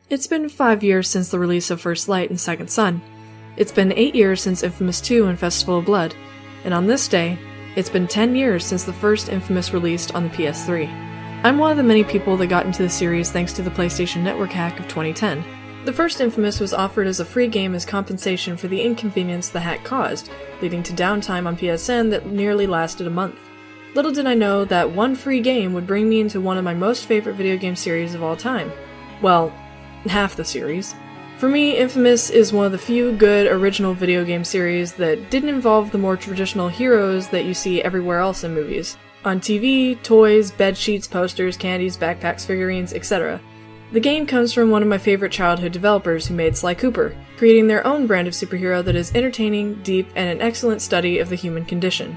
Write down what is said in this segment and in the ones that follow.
It's been 5 years since the release of First Light and Second Son. It's been 8 years since Infamous 2 and Festival of Blood. And on this day, it's been 10 years since the first Infamous released on the PS3. I'm one of the many people that got into the series thanks to the PlayStation Network hack of 2010. The first Infamous was offered as a free game as compensation for the inconvenience the hack caused, leading to downtime on PSN that nearly lasted a month. Little did I know that one free game would bring me into one of my most favorite video game series of all time. Well, half the series. For me, Infamous is one of the few good original video game series that didn't involve the more traditional heroes that you see everywhere else in movies. On TV, toys, bedsheets, posters, candies, backpacks, figurines, etc. The game comes from one of my favorite childhood developers who made Sly Cooper, creating their own brand of superhero that is entertaining, deep, and an excellent study of the human condition.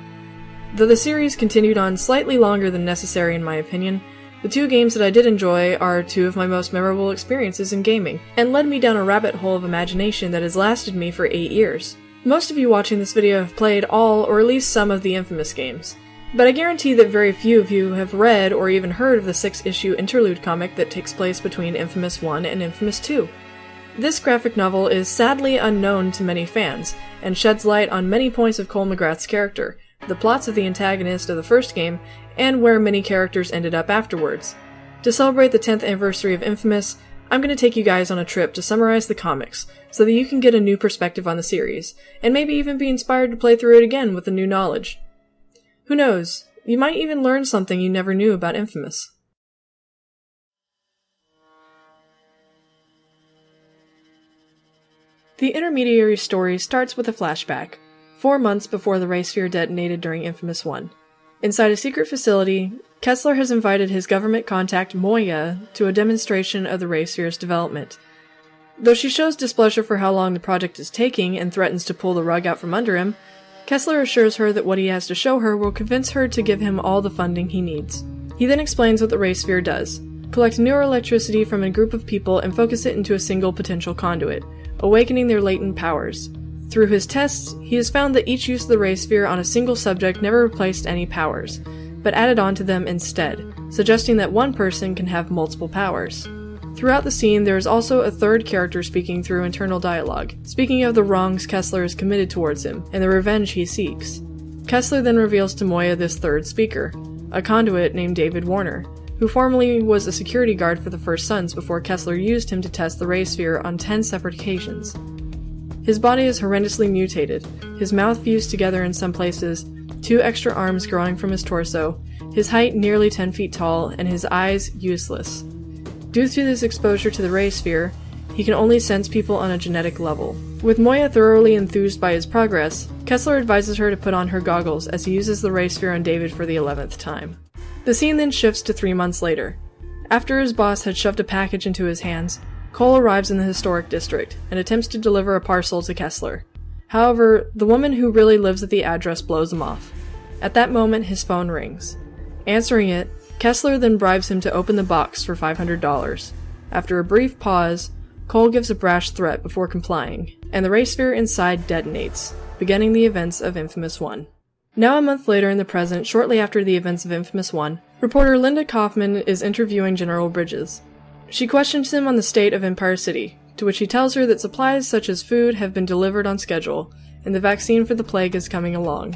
Though the series continued on slightly longer than necessary in my opinion, the two games that I did enjoy are two of my most memorable experiences in gaming, and led me down a rabbit hole of imagination that has lasted me for 8 years. Most of you watching this video have played all or at least some of the Infamous games, but I guarantee that very few of you have read or even heard of the 6-issue interlude comic that takes place between Infamous 1 and Infamous 2. This graphic novel is sadly unknown to many fans, and sheds light on many points of Cole McGrath's character, the plots of the antagonist of the first game, and where many characters ended up afterwards. To celebrate the 10th anniversary of Infamous, I'm going to take you guys on a trip to summarize the comics, so that you can get a new perspective on the series, and maybe even be inspired to play through it again with the new knowledge. Who knows, you might even learn something you never knew about Infamous. The intermediary story starts with a flashback, 4 months before the Ray Sphere detonated during Infamous 1. Inside a secret facility, Kessler has invited his government contact Moya to a demonstration of the Ray Sphere's development. Though she shows displeasure for how long the project is taking and threatens to pull the rug out from under him, Kessler assures her that what he has to show her will convince her to give him all the funding he needs. He then explains what the Ray Sphere does: collect neuroelectricity from a group of people and focus it into a single potential conduit, awakening their latent powers. Through his tests, he has found that each use of the Ray Sphere on a single subject never replaced any powers, but added on to them instead, suggesting that one person can have multiple powers. Throughout the scene, there is also a third character speaking through internal dialogue, speaking of the wrongs Kessler has committed towards him, and the revenge he seeks. Kessler then reveals to Moya this third speaker, a conduit named David Warner, who formerly was a security guard for the First Sons before Kessler used him to test the Ray Sphere on 10 separate occasions. His body is horrendously mutated, his mouth fused together in some places, 2 extra arms growing from his torso, his height nearly 10 feet tall, and his eyes useless. Due to this exposure to the Ray Sphere, he can only sense people on a genetic level. With Moya thoroughly enthused by his progress, Kessler advises her to put on her goggles as he uses the Ray Sphere on David for the 11th time. The scene then shifts to 3 months later. After his boss had shoved a package into his hands, Cole arrives in the historic district and attempts to deliver a parcel to Kessler. However, the woman who really lives at the address blows him off. At that moment, his phone rings. Answering it, Kessler then bribes him to open the box for $500. After a brief pause, Cole gives a brash threat before complying, and the Ray Sphere inside detonates, beginning the events of Infamous 1. Now a month later in the present, shortly after the events of Infamous 1, reporter Linda Kaufman is interviewing General Bridges. She questions him on the state of Empire City, to which he tells her that supplies such as food have been delivered on schedule, and the vaccine for the plague is coming along,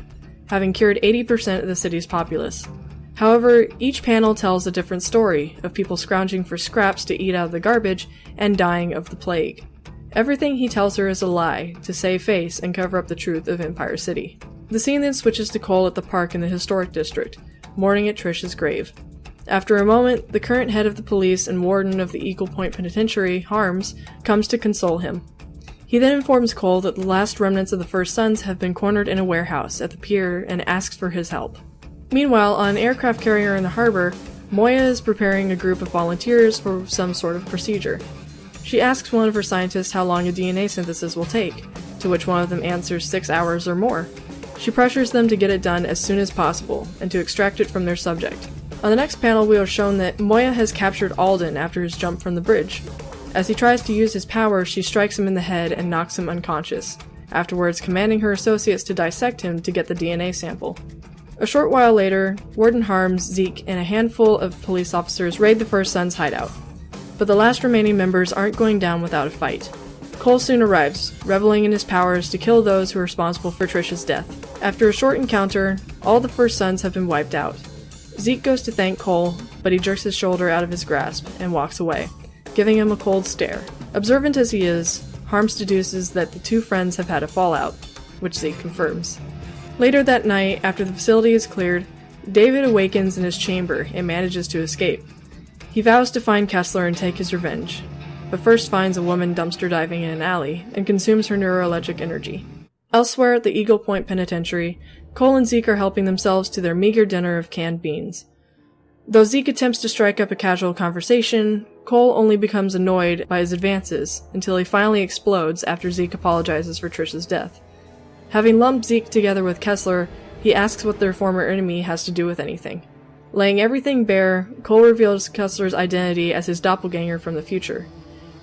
having cured 80% of the city's populace. However, each panel tells a different story, of people scrounging for scraps to eat out of the garbage and dying of the plague. Everything he tells her is a lie, to save face and cover up the truth of Empire City. The scene then switches to Cole at the park in the historic district, mourning at Trish's grave. After a moment, the current head of the police and warden of the Eagle Point Penitentiary, Harms, comes to console him. He then informs Cole that the last remnants of the First Sons have been cornered in a warehouse at the pier and asks for his help. Meanwhile, on an aircraft carrier in the harbor, Moya is preparing a group of volunteers for some sort of procedure. She asks one of her scientists how long a DNA synthesis will take, to which one of them answers 6 hours or more. She pressures them to get it done as soon as possible, and to extract it from their subject. On the next panel, we are shown that Moya has captured Alden after his jump from the bridge. As he tries to use his power, she strikes him in the head and knocks him unconscious, afterwards commanding her associates to dissect him to get the DNA sample. A short while later, Warden Harms, Zeke, and a handful of police officers raid the First Son's hideout. but the last remaining members aren't going down without a fight. Cole soon arrives, reveling in his powers to kill those who are responsible for Trish's death. After a short encounter, all the first sons have been wiped out. Zeke goes to thank Cole, but he jerks his shoulder out of his grasp and walks away, giving him a cold stare. Observant as he is, Harms deduces that the two friends have had a fallout, which Zeke confirms. Later that night, after the facility is cleared, David awakens in his chamber and manages to escape. He vows to find Kessler and take his revenge, but first finds a woman dumpster diving in an alley and consumes her neuroelectric energy. Elsewhere at the Eagle Point Penitentiary, Cole and Zeke are helping themselves to their meager dinner of canned beans. Though Zeke attempts to strike up a casual conversation, Cole only becomes annoyed by his advances until he finally explodes after Zeke apologizes for Trish's death. Having lumped Zeke together with Kessler, he asks what their former enemy has to do with anything. Laying everything bare, Cole reveals Kessler's identity as his doppelganger from the future.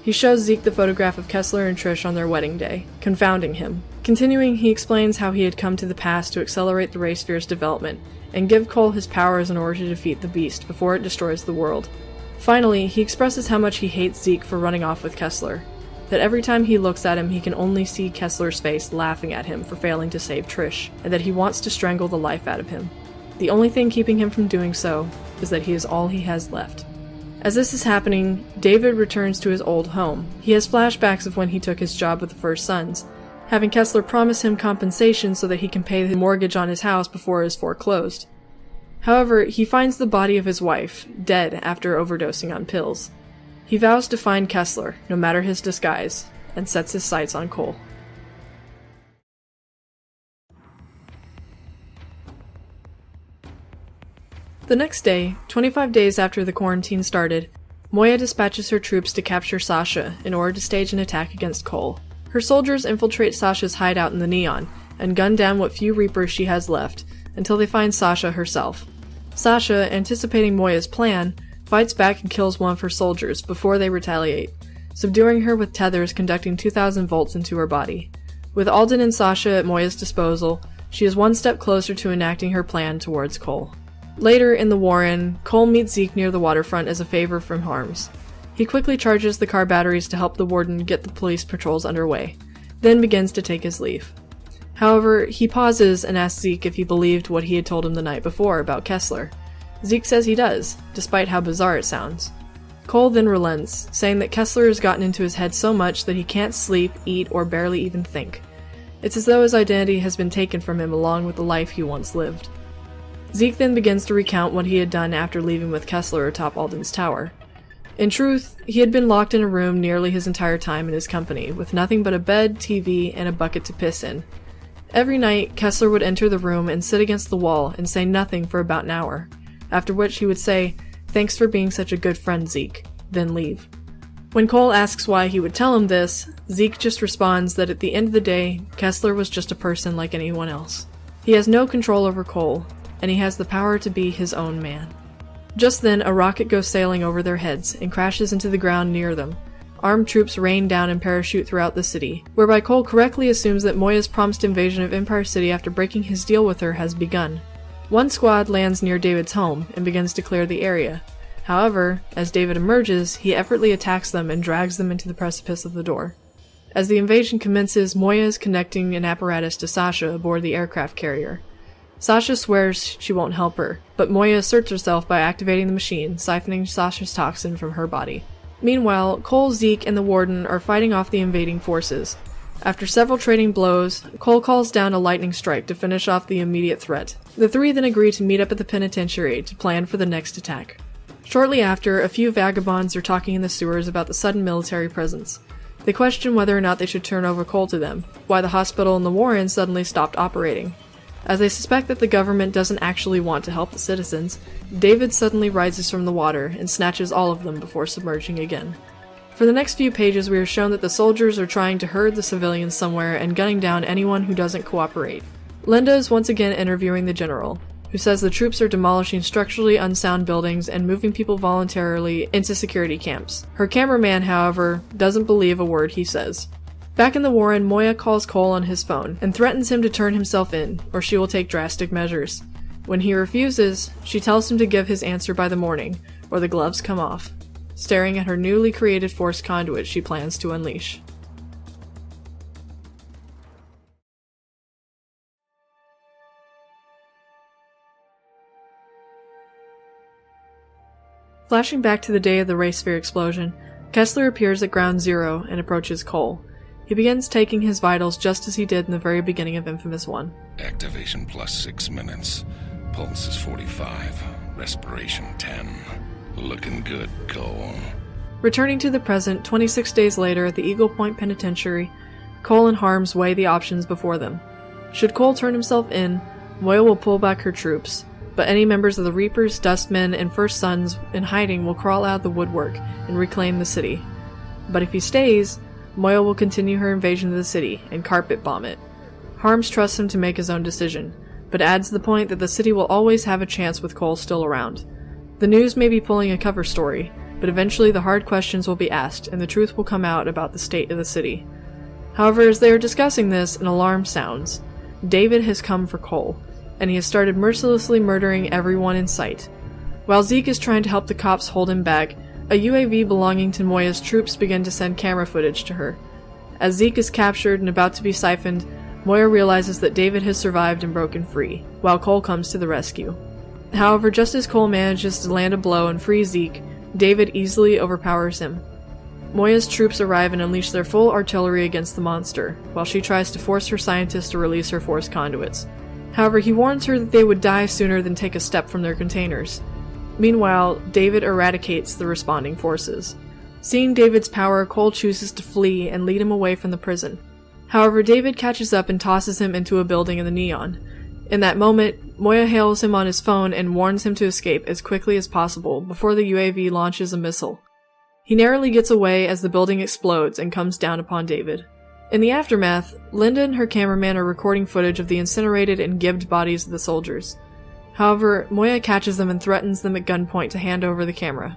He shows Zeke the photograph of Kessler and Trish on their wedding day, confounding him. Continuing, he explains how he had come to the past to accelerate the race sphere's development, and give Cole his powers in order to defeat the beast before it destroys the world. Finally, he expresses how much he hates Zeke for running off with Kessler, that every time he looks at him he can only see Kessler's face laughing at him for failing to save Trish, and that he wants to strangle the life out of him. The only thing keeping him from doing so is that he is all he has left. As this is happening, David returns to his old home. He has flashbacks of when he took his job with the First Sons, having Kessler promise him compensation so that he can pay the mortgage on his house before it is foreclosed. However, he finds the body of his wife, dead after overdosing on pills. He vows to find Kessler, no matter his disguise, and sets his sights on Cole. The next day, 25 days after the quarantine started, Moya dispatches her troops to capture Sasha in order to stage an attack against Cole. Her soldiers infiltrate Sasha's hideout in the Neon, and gun down what few Reapers she has left, until they find Sasha herself. Sasha, anticipating Moya's plan, fights back and kills one of her soldiers before they retaliate, subduing her with tethers conducting 2,000 volts into her body. With Alden and Sasha at Moya's disposal, she is one step closer to enacting her plan towards Cole. Later in the Warren, Cole meets Zeke near the waterfront as a favor from Harms. He quickly charges the car batteries to help the warden get the police patrols underway, then begins to take his leave. However, he pauses and asks Zeke if he believed what he had told him the night before about Kessler. Zeke says he does, despite how bizarre it sounds. Cole then relents, saying that Kessler has gotten into his head so much that he can't sleep, eat, or barely even think. It's as though his identity has been taken from him along with the life he once lived. Zeke then begins to recount what he had done after leaving with Kessler atop Alden's tower. In truth, he had been locked in a room nearly his entire time in his company, with nothing but a bed, TV, and a bucket to piss in. Every night, Kessler would enter the room and sit against the wall and say nothing for about an hour, after which he would say, "Thanks for being such a good friend, Zeke," then leave. When Cole asks why he would tell him this, Zeke just responds that at the end of the day, Kessler was just a person like anyone else. He has no control over Cole, and he has the power to be his own man. Just then, a rocket goes sailing over their heads and crashes into the ground near them. Armed troops rain down and parachute throughout the city, whereby Cole correctly assumes that Moya's promised invasion of Empire City after breaking his deal with her has begun. One squad lands near David's home and begins to clear the area. However, as David emerges, he effortlessly attacks them and drags them into the precipice of the door. As the invasion commences, Moya is connecting an apparatus to Sasha aboard the aircraft carrier. Sasha swears she won't help her, but Moya asserts herself by activating the machine, siphoning Sasha's toxin from her body. Meanwhile, Cole, Zeke, and the Warden are fighting off the invading forces. After several trading blows, Cole calls down a lightning strike to finish off the immediate threat. The three then agree to meet up at the penitentiary to plan for the next attack. Shortly after, a few vagabonds are talking in the sewers about the sudden military presence. They question whether or not they should turn over Cole to them, why the hospital and the Warren suddenly stopped operating. As they suspect that the government doesn't actually want to help the citizens, David suddenly rises from the water and snatches all of them before submerging again. For the next few pages, we are shown that the soldiers are trying to herd the civilians somewhere and gunning down anyone who doesn't cooperate. Linda is once again interviewing the general, who says the troops are demolishing structurally unsound buildings and moving people voluntarily into security camps. Her cameraman, however, doesn't believe a word he says. Back in the Warren, Moya calls Cole on his phone and threatens him to turn himself in, or she will take drastic measures. When he refuses, she tells him to give his answer by the morning, or the gloves come off. staring at her newly created force conduit she plans to unleash. Flashing back to the day of the ray sphere explosion, Kessler appears at Ground Zero and approaches Cole. He begins taking his vitals just as he did in the very beginning of Infamous 1. Activation plus 6 minutes. Pulse is 45. Respiration 10. Looking good, Cole. Returning to the present, 26 days later at the Eagle Point Penitentiary, Cole and Harms weigh the options before them. Should Cole turn himself in, Moya will pull back her troops, but any members of the Reapers, Dustmen, and First Sons in hiding will crawl out of the woodwork and reclaim the city. But if he stays, Moya will continue her invasion of the city and carpet bomb it. Harms trusts him to make his own decision, but adds the point that the city will always have a chance with Cole still around. The news may be pulling a cover story, but eventually the hard questions will be asked and the truth will come out about the state of the city. However, as they are discussing this, an alarm sounds. David has come for Cole, and he has started mercilessly murdering everyone in sight. While Zeke is trying to help the cops hold him back, a UAV belonging to Moya's troops begin to send camera footage to her. As Zeke is captured and about to be siphoned, Moya realizes that David has survived and broken free, while Cole comes to the rescue. However, just as Cole manages to land a blow and free Zeke, David easily overpowers him. Moya's troops arrive and unleash their full artillery against the monster, while she tries to force her scientists to release her force conduits. However, he warns her that they would die sooner than take a step from their containers. Meanwhile, David eradicates the responding forces. Seeing David's power, Cole chooses to flee and lead him away from the prison. However, David catches up and tosses him into a building in the neon. In that moment, Moya hails him on his phone and warns him to escape as quickly as possible before the UAV launches a missile. He narrowly gets away as the building explodes and comes down upon David. In the aftermath, Linda and her cameraman are recording footage of the incinerated and gibbed bodies of the soldiers. However, Moya catches them and threatens them at gunpoint to hand over the camera.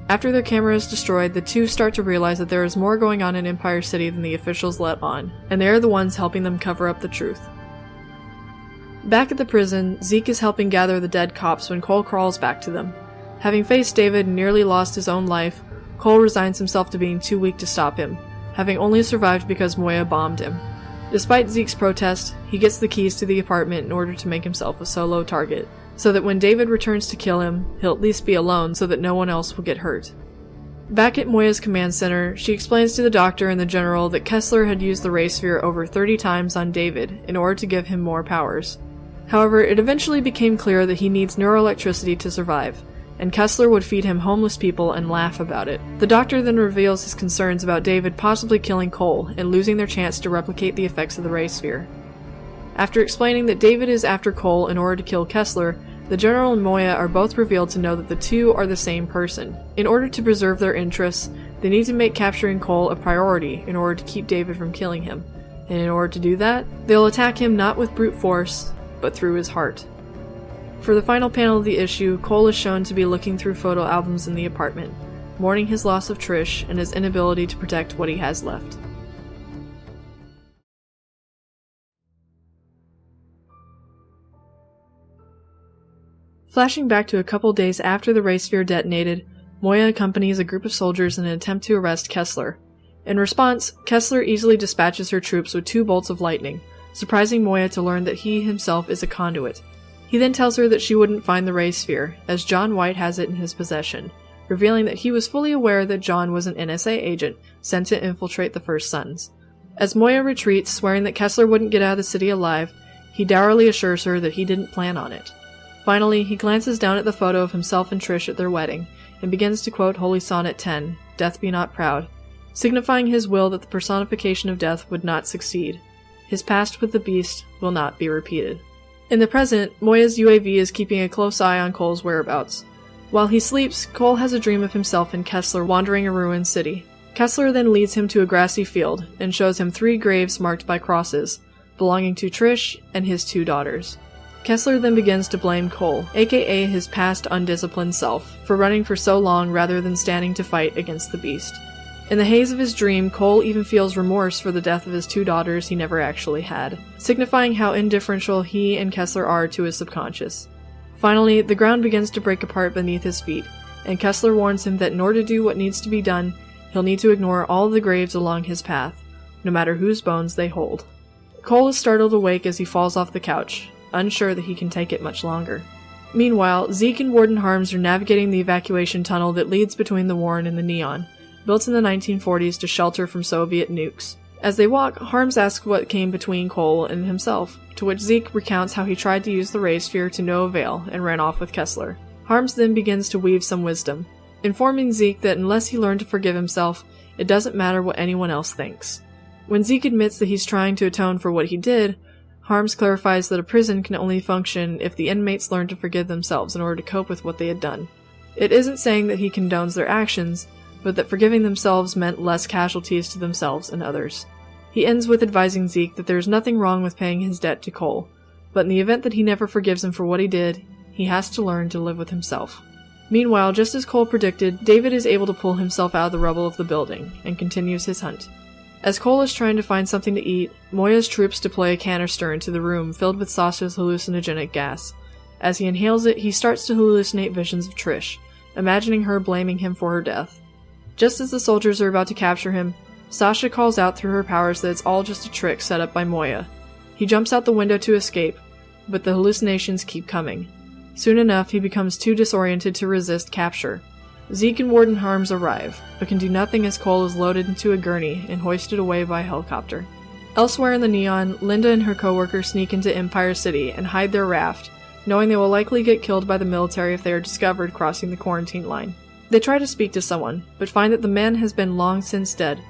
After their camera is destroyed, the two start to realize that there is more going on in Empire City than the officials let on, and they are the ones helping them cover up the truth. Back at the prison, Zeke is helping gather the dead cops when Cole crawls back to them. Having faced David and nearly lost his own life, Cole resigns himself to being too weak to stop him, having only survived because Moya bombed him. Despite Zeke's protest, he gets the keys to the apartment in order to make himself a solo target, so that when David returns to kill him, he'll at least be alone so that no one else will get hurt. Back at Moya's command center, she explains to the doctor and the general that Kessler had used the ray sphere over 30 times on David in order to give him more powers. However, it eventually became clear that he needs neuroelectricity to survive, and Kessler would feed him homeless people and laugh about it. The doctor then reveals his concerns about David possibly killing Cole and losing their chance to replicate the effects of the ray sphere. After explaining that David is after Cole in order to kill Kessler, the General and Moya are both revealed to know that the two are the same person. In order to preserve their interests, they need to make capturing Cole a priority in order to keep David from killing him, and in order to do that, they'll attack him not with brute force, but through his heart. For the final panel of the issue, Cole is shown to be looking through photo albums in the apartment, mourning his loss of Trish and his inability to protect what he has left. Flashing back to a couple days after the ray sphere detonated, Moya accompanies a group of soldiers in an attempt to arrest Kessler. In response, Kessler easily dispatches her troops with 2 bolts of lightning, surprising Moya to learn that he himself is a conduit. He then tells her that she wouldn't find the ray sphere, as John White has it in his possession, revealing that he was fully aware that John was an NSA agent sent to infiltrate the First Sons. As Moya retreats, swearing that Kessler wouldn't get out of the city alive, he dourly assures her that he didn't plan on it. Finally, he glances down at the photo of himself and Trish at their wedding, and begins to quote Holy Sonnet 10, Death be not proud, signifying his will that the personification of death would not succeed. His past with the beast will not be repeated. In the present, Moya's UAV is keeping a close eye on Cole's whereabouts. While he sleeps, Cole has a dream of himself and Kessler wandering a ruined city. Kessler then leads him to a grassy field, and shows him 3 graves marked by crosses, belonging to Trish and his 2 daughters. Kessler then begins to blame Cole, aka his past undisciplined self, for running for so long rather than standing to fight against the beast. In the haze of his dream, Cole even feels remorse for the death of his 2 daughters he never actually had, signifying how indifferential he and Kessler are to his subconscious. Finally, the ground begins to break apart beneath his feet, and Kessler warns him that in order to do what needs to be done, he'll need to ignore all the graves along his path, no matter whose bones they hold. Cole is startled awake as he falls off the couch, unsure that he can take it much longer. Meanwhile, Zeke and Warden Harms are navigating the evacuation tunnel that leads between the Warren and the Neon, built in the 1940s to shelter from Soviet nukes. As they walk, Harms asks what came between Cole and himself, to which Zeke recounts how he tried to use the ray sphere to no avail and ran off with Kessler. Harms then begins to weave some wisdom, informing Zeke that unless he learned to forgive himself, it doesn't matter what anyone else thinks. When Zeke admits that he's trying to atone for what he did, Harms clarifies that a prison can only function if the inmates learn to forgive themselves in order to cope with what they had done. It isn't saying that he condones their actions, but that forgiving themselves meant less casualties to themselves and others. He ends with advising Zeke that there is nothing wrong with paying his debt to Cole, but in the event that he never forgives him for what he did, he has to learn to live with himself. Meanwhile, just as Cole predicted, David is able to pull himself out of the rubble of the building, and continues his hunt. As Cole is trying to find something to eat, Moya's troops deploy a canister into the room filled with Sasha's hallucinogenic gas. As he inhales it, he starts to hallucinate visions of Trish, imagining her blaming him for her death. Just as the soldiers are about to capture him, Sasha calls out through her powers that it's all just a trick set up by Moya. He jumps out the window to escape, but the hallucinations keep coming. Soon enough, he becomes too disoriented to resist capture. Zeke and Warden Harms arrive, but can do nothing as Cole is loaded into a gurney and hoisted away by a helicopter. Elsewhere in the Neon, Linda and her coworkers sneak into Empire City and hide their raft, knowing they will likely get killed by the military if they are discovered crossing the quarantine line. They try to speak to someone, but find that the man has been long since dead.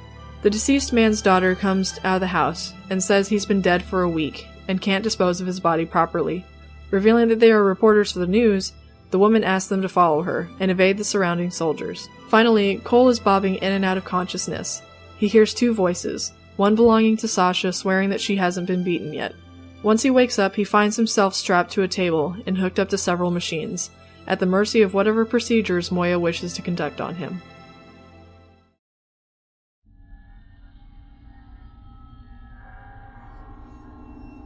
The deceased man's daughter comes out of the house and says he's been dead for a week and can't dispose of his body properly. Revealing that they are reporters for the news, the woman asks them to follow her and evade the surrounding soldiers. Finally, Cole is bobbing in and out of consciousness. He hears two voices, one belonging to Sasha swearing that she hasn't been beaten yet. Once he wakes up, he finds himself strapped to a table and hooked up to several machines, at the mercy of whatever procedures Moya wishes to conduct on him.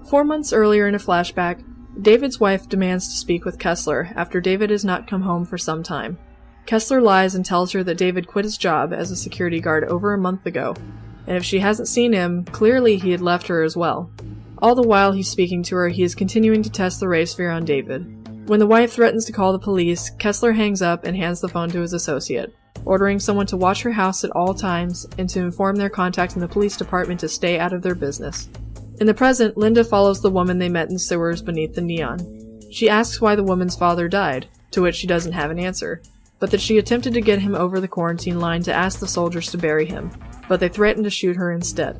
Four months earlier in a flashback, David's wife demands to speak with Kessler after David has not come home for some time. Kessler lies and tells her that David quit his job as a security guard over a month ago, and if she hasn't seen him, clearly he had left her as well. All the while he's speaking to her, he is continuing to test the ray sphere on David. When the wife threatens to call the police, Kessler hangs up and hands the phone to his associate, ordering someone to watch her house at all times and to inform their contact in the police department to stay out of their business. In the present, Linda follows the woman they met in sewers beneath the Neon. She asks why the woman's father died, to which she doesn't have an answer, but that she attempted to get him over the quarantine line to ask the soldiers to bury him, but they threatened to shoot her instead.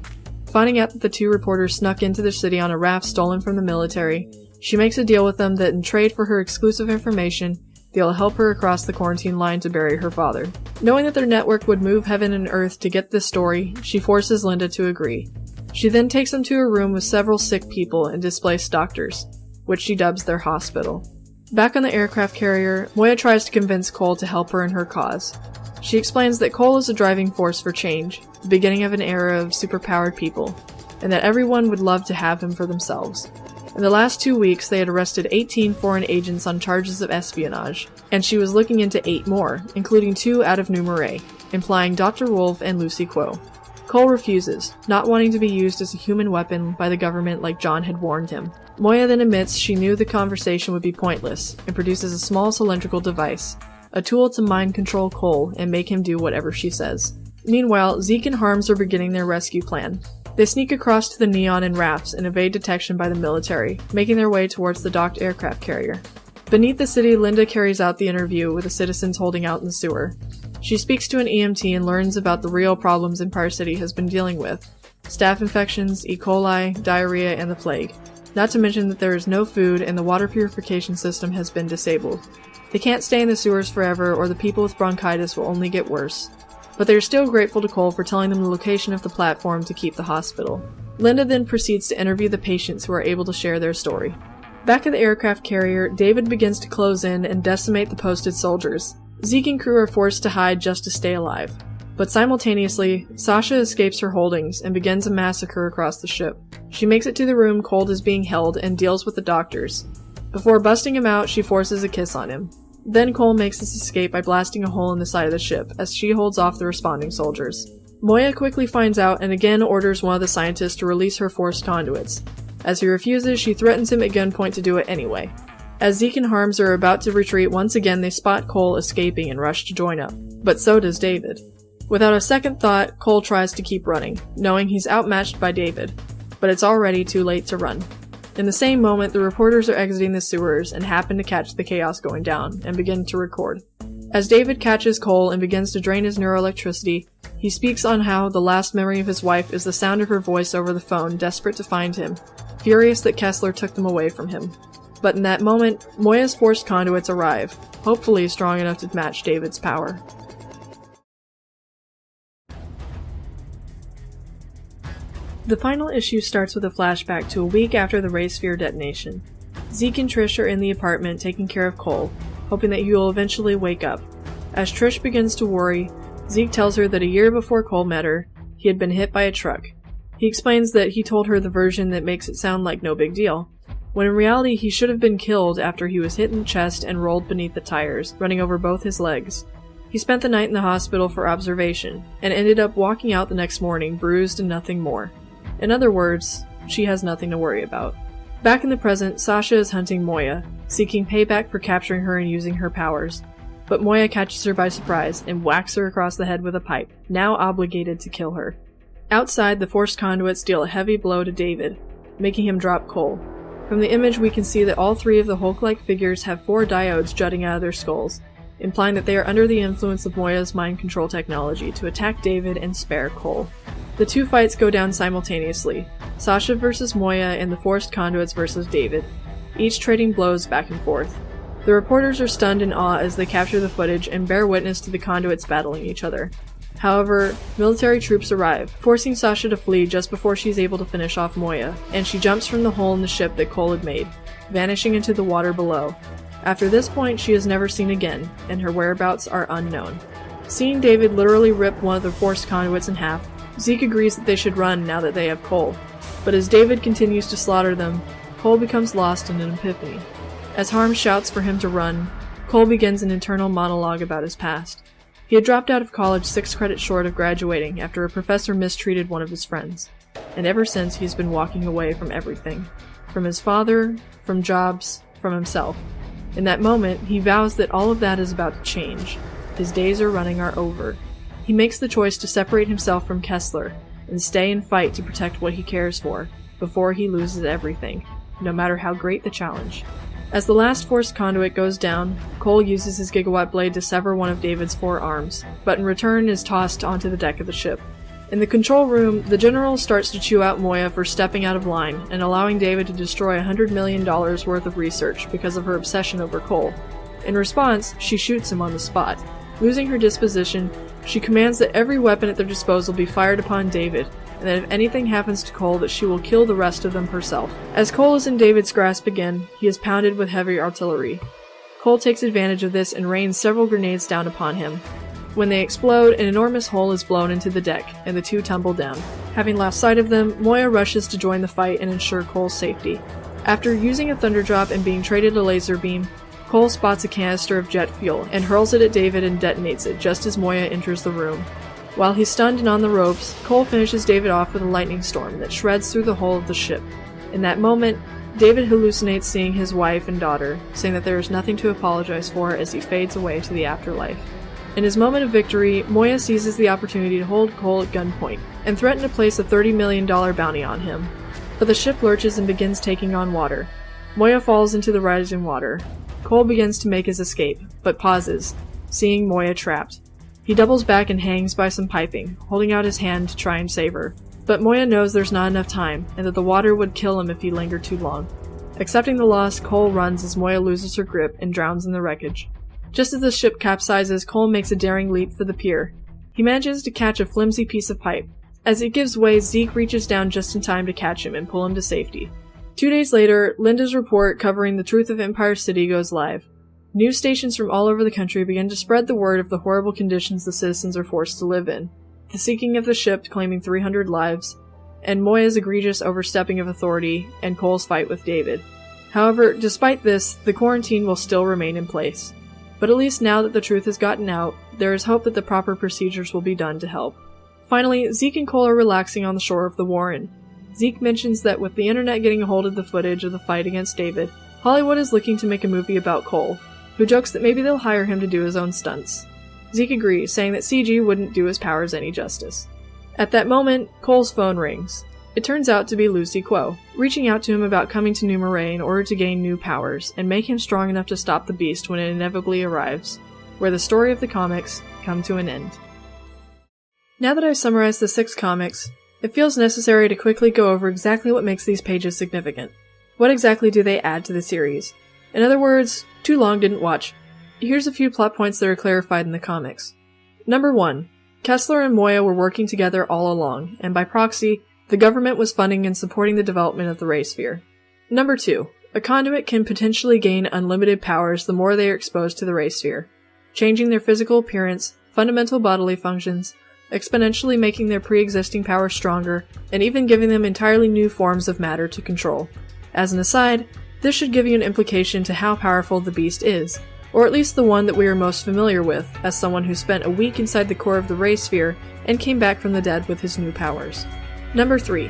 Finding out that the two reporters snuck into the city on a raft stolen from the military, she makes a deal with them that in trade for her exclusive information, they'll help her across the quarantine line to bury her father. Knowing that their network would move heaven and earth to get this story, she forces Linda to agree. She then takes them to a room with several sick people and displaced doctors, which she dubs their hospital. Back on the aircraft carrier, Moya tries to convince Cole to help her in her cause. She explains that Cole is a driving force for change, the beginning of an era of superpowered people, and that everyone would love to have him for themselves. In the last 2 weeks, they had arrested 18 foreign agents on charges of espionage, and she was looking into 8 more, including 2 out of New Marais, implying Dr. Wolf and Lucy Quo. Cole refuses, not wanting to be used as a human weapon by the government like John had warned him. Moya then admits she knew the conversation would be pointless, and produces a small cylindrical device, a tool to mind control Cole and make him do whatever she says. Meanwhile, Zeke and Harms are beginning their rescue plan. They sneak across to the Neon in rafts and evade detection by the military, making their way towards the docked aircraft carrier. Beneath the city, Linda carries out the interview with the citizens holding out in the sewer. She speaks to an EMT and learns about the real problems Empire City has been dealing with: staph infections, E. coli, diarrhea, and the plague. Not to mention that there is no food and the water purification system has been disabled. They can't stay in the sewers forever or the people with bronchitis will only get worse. But they are still grateful to Cole for telling them the location of the platform to keep the hospital. Linda then proceeds to interview the patients who are able to share their story. Back at the aircraft carrier, David begins to close in and decimate the posted soldiers. Zeke and crew are forced to hide just to stay alive. But simultaneously, Sasha escapes her holdings and begins a massacre across the ship. She makes it to the room Colt is being held and deals with the doctors. Before busting him out, she forces a kiss on him. Then Cole makes his escape by blasting a hole in the side of the ship, as she holds off the responding soldiers. Moya quickly finds out and again orders one of the scientists to release her forced conduits. As he refuses, she threatens him at gunpoint to do it anyway. As Zeke and Harms are about to retreat once again, they spot Cole escaping and rush to join up. But so does David. Without a second thought, Cole tries to keep running, knowing he's outmatched by David. But it's already too late to run. In the same moment, the reporters are exiting the sewers and happen to catch the chaos going down, and begin to record. As David catches Cole and begins to drain his neuroelectricity, he speaks on how the last memory of his wife is the sound of her voice over the phone, desperate to find him, furious that Kessler took them away from him. But in that moment, Moya's forced conduits arrive, hopefully strong enough to match David's power. The final issue starts with a flashback to a week after the Ray Sphere detonation. Zeke and Trish are in the apartment taking care of Cole, hoping that he will eventually wake up. As Trish begins to worry, Zeke tells her that a year before Cole met her, he had been hit by a truck. He explains that he told her the version that makes it sound like no big deal, when in reality he should have been killed after he was hit in the chest and rolled beneath the tires, running over both his legs. He spent the night in the hospital for observation, and ended up walking out the next morning bruised and nothing more. In other words, she has nothing to worry about. Back in the present, Sasha is hunting Moya, seeking payback for capturing her and using her powers. But Moya catches her by surprise and whacks her across the head with a pipe, now obligated to kill her. Outside, the forced conduits deal a heavy blow to David, making him drop Cole. From the image we can see that all three of the Hulk-like figures have 4 diodes jutting out of their skulls, implying that they are under the influence of Moya's mind control technology to attack David and spare Cole. The two fights go down simultaneously, Sasha versus Moya and the forced conduits versus David, each trading blows back and forth. The reporters are stunned in awe as they capture the footage and bear witness to the conduits battling each other. However, military troops arrive, forcing Sasha to flee just before she's able to finish off Moya, and she jumps from the hole in the ship that Cole had made, vanishing into the water below. After this point, she is never seen again, and her whereabouts are unknown. Seeing David literally rip one of the forced conduits in half, Zeke agrees that they should run now that they have Cole. But as David continues to slaughter them, Cole becomes lost in an epiphany. As Harm shouts for him to run, Cole begins an internal monologue about his past. He had dropped out of college 6 credits short of graduating after a professor mistreated one of his friends, and ever since he's been walking away from everything. From his father, from jobs, from himself. In that moment, he vows that all of that is about to change. His days are over. He makes the choice to separate himself from Kessler, and stay and fight to protect what he cares for, before he loses everything, no matter how great the challenge. As the last forced conduit goes down, Cole uses his gigawatt blade to sever one of David's 4 arms, but in return is tossed onto the deck of the ship. In the control room, the general starts to chew out Moya for stepping out of line and allowing David to destroy $100 million worth of research because of her obsession over Cole. In response, she shoots him on the spot. Losing her disposition, she commands that every weapon at their disposal be fired upon David, and that if anything happens to Cole, that she will kill the rest of them herself. As Cole is in David's grasp again, he is pounded with heavy artillery. Cole takes advantage of this and rains several grenades down upon him. When they explode, an enormous hole is blown into the deck, and the two tumble down. Having lost sight of them, Moya rushes to join the fight and ensure Cole's safety. After using a thunderdrop and being traded a laser beam, Cole spots a canister of jet fuel and hurls it at David and detonates it just as Moya enters the room. While he's stunned and on the ropes, Cole finishes David off with a lightning storm that shreds through the hull of the ship. In that moment, David hallucinates seeing his wife and daughter, saying that there is nothing to apologize for as he fades away to the afterlife. In his moment of victory, Moya seizes the opportunity to hold Cole at gunpoint and threaten to place a $30 million bounty on him. But the ship lurches and begins taking on water. Moya falls into the rising water. Cole begins to make his escape, but pauses, seeing Moya trapped. He doubles back and hangs by some piping, holding out his hand to try and save her. But Moya knows there's not enough time, and that the water would kill him if he lingered too long. Accepting the loss, Cole runs as Moya loses her grip and drowns in the wreckage. Just as the ship capsizes, Cole makes a daring leap for the pier. He manages to catch a flimsy piece of pipe. As it gives way, Zeke reaches down just in time to catch him and pull him to safety. 2 days later, Linda's report covering the truth of Empire City goes live. News stations from all over the country begin to spread the word of the horrible conditions the citizens are forced to live in, the sinking of the ship claiming 300 lives, and Moya's egregious overstepping of authority, and Cole's fight with David. However, despite this, the quarantine will still remain in place. but at least now that the truth has gotten out, there is hope that the proper procedures will be done to help. Finally, Zeke and Cole are relaxing on the shore of the Warren. Zeke mentions that with the internet getting a hold of the footage of the fight against David, Hollywood is looking to make a movie about Cole, who jokes that maybe they'll hire him to do his own stunts. Zeke agrees, saying that CG wouldn't do his powers any justice. At that moment, Cole's phone rings. It turns out to be Lucy Quo, reaching out to him about coming to New Moray in order to gain new powers, and make him strong enough to stop the beast when it inevitably arrives, where the story of the comics come to an end. Now that I've summarized the 6 comics, it feels necessary to quickly go over exactly what makes these pages significant. What exactly do they add to the series? In other words, too long didn't watch. Here's a few plot points that are clarified in the comics. Number 1. Kessler and Moya were working together all along, and by proxy, the government was funding and supporting the development of the ray sphere. Number 2. A conduit can potentially gain unlimited powers the more they are exposed to the ray sphere, changing their physical appearance, fundamental bodily functions, exponentially making their pre-existing powers stronger, and even giving them entirely new forms of matter to control. As an aside, this should give you an implication to how powerful the beast is, or at least the one that we are most familiar with, as someone who spent a week inside the core of the ray sphere and came back from the dead with his new powers. Number 3.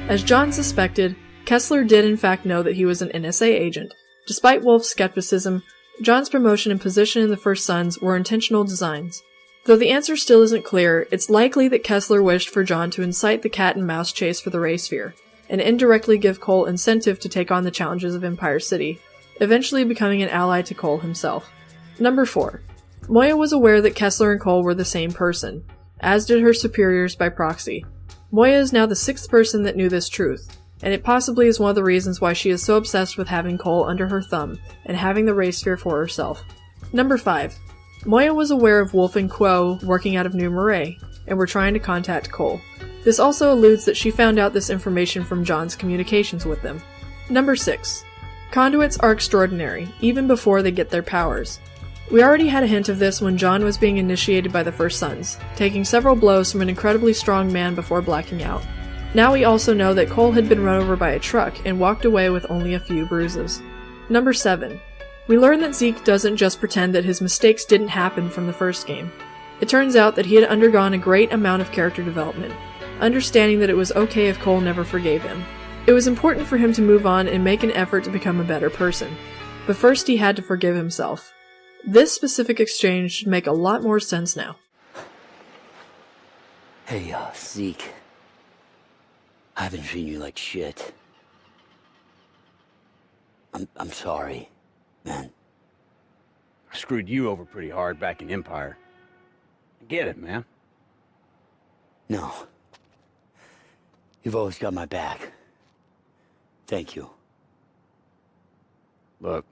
As John suspected, Kessler did in fact know that he was an NSA agent. Despite Wolf's skepticism, John's promotion and position in the First Sons were intentional designs. Though the answer still isn't clear, it's likely that Kessler wished for John to incite the cat-and-mouse chase for the ray sphere, and indirectly give Cole incentive to take on the challenges of Empire City, eventually becoming an ally to Cole himself. Number 4. Moya was aware that Kessler and Cole were the same person, as did her superiors by proxy. Moya is now the 6th person that knew this truth, and it possibly is one of the reasons why she is so obsessed with having Cole under her thumb and having the ray sphere for herself. Number 5. Moya was aware of Wolf and Quo working out of New Moray, and were trying to contact Cole. This also alludes that she found out this information from John's communications with them. Number 6. Conduits are extraordinary, even before they get their powers. We already had a hint of this when John was being initiated by the First Sons, taking several blows from an incredibly strong man before blacking out. Now we also know that Cole had been run over by a truck and walked away with only a few bruises. Number 7. We learn that Zeke doesn't just pretend that his mistakes didn't happen from the first game. It turns out that he had undergone a great amount of character development, understanding that it was okay if Cole never forgave him. It was important for him to move on and make an effort to become a better person. But first he had to forgive himself. This specific exchange should make a lot more sense now. Hey, Zeke. I've been treating you like shit. I'm sorry, man. I screwed you over pretty hard back in Empire. I get it, man. No. You've always got my back. Thank you. Look,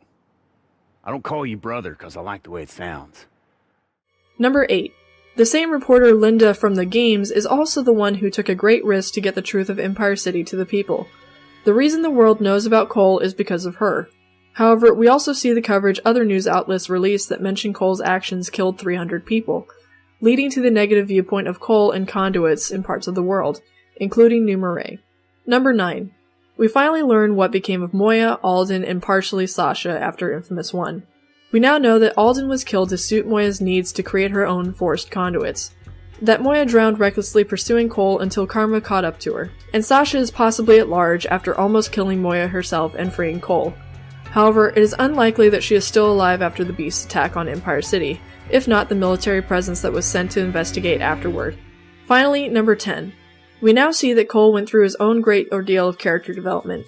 I don't call you brother because I like the way it sounds. Number 8. The same reporter Linda from the games is also the one who took a great risk to get the truth of Empire City to the people. The reason the world knows about Cole is because of her. However, we also see the coverage other news outlets release that mention Cole's actions killed 300 people, leading to the negative viewpoint of Cole and conduits in parts of the world, including New Moray. Number 9. We finally learn what became of Moya, Alden, and partially Sasha after Infamous 1. We now know that Alden was killed to suit Moya's needs to create her own forced conduits, that Moya drowned recklessly pursuing Cole until karma caught up to her, and Sasha is possibly at large after almost killing Moya herself and freeing Cole. However, it is unlikely that she is still alive after the Beast's attack on Empire City, if not the military presence that was sent to investigate afterward. Finally, number 10. We now see that Cole went through his own great ordeal of character development.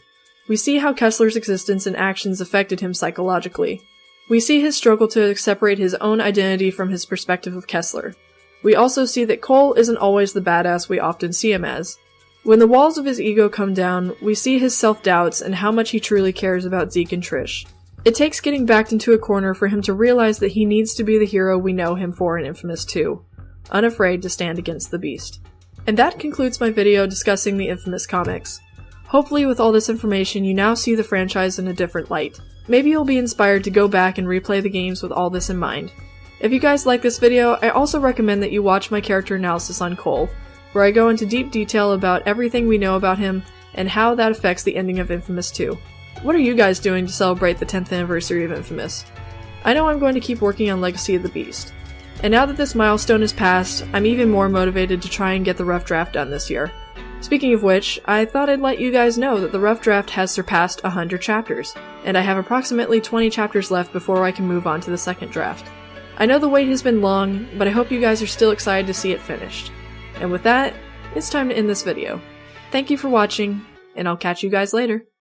We see how Kessler's existence and actions affected him psychologically. We see his struggle to separate his own identity from his perspective of Kessler. We also see that Cole isn't always the badass we often see him as. When the walls of his ego come down, we see his self-doubts and how much he truly cares about Zeke and Trish. It takes getting backed into a corner for him to realize that he needs to be the hero we know him for in Infamous 2, unafraid to stand against the Beast. And that concludes my video discussing the Infamous comics. Hopefully with all this information you now see the franchise in a different light. Maybe you'll be inspired to go back and replay the games with all this in mind. If you guys like this video, I also recommend that you watch my character analysis on Cole, where I go into deep detail about everything we know about him and how that affects the ending of Infamous 2. What are you guys doing to celebrate the 10th anniversary of Infamous? I know I'm going to keep working on Legacy of the Beast. And now that this milestone is passed, I'm even more motivated to try and get the rough draft done this year. Speaking of which, I thought I'd let you guys know that the rough draft has surpassed 100 chapters, and I have approximately 20 chapters left before I can move on to the second draft. I know the wait has been long, but I hope you guys are still excited to see it finished. And with that, it's time to end this video. Thank you for watching, and I'll catch you guys later.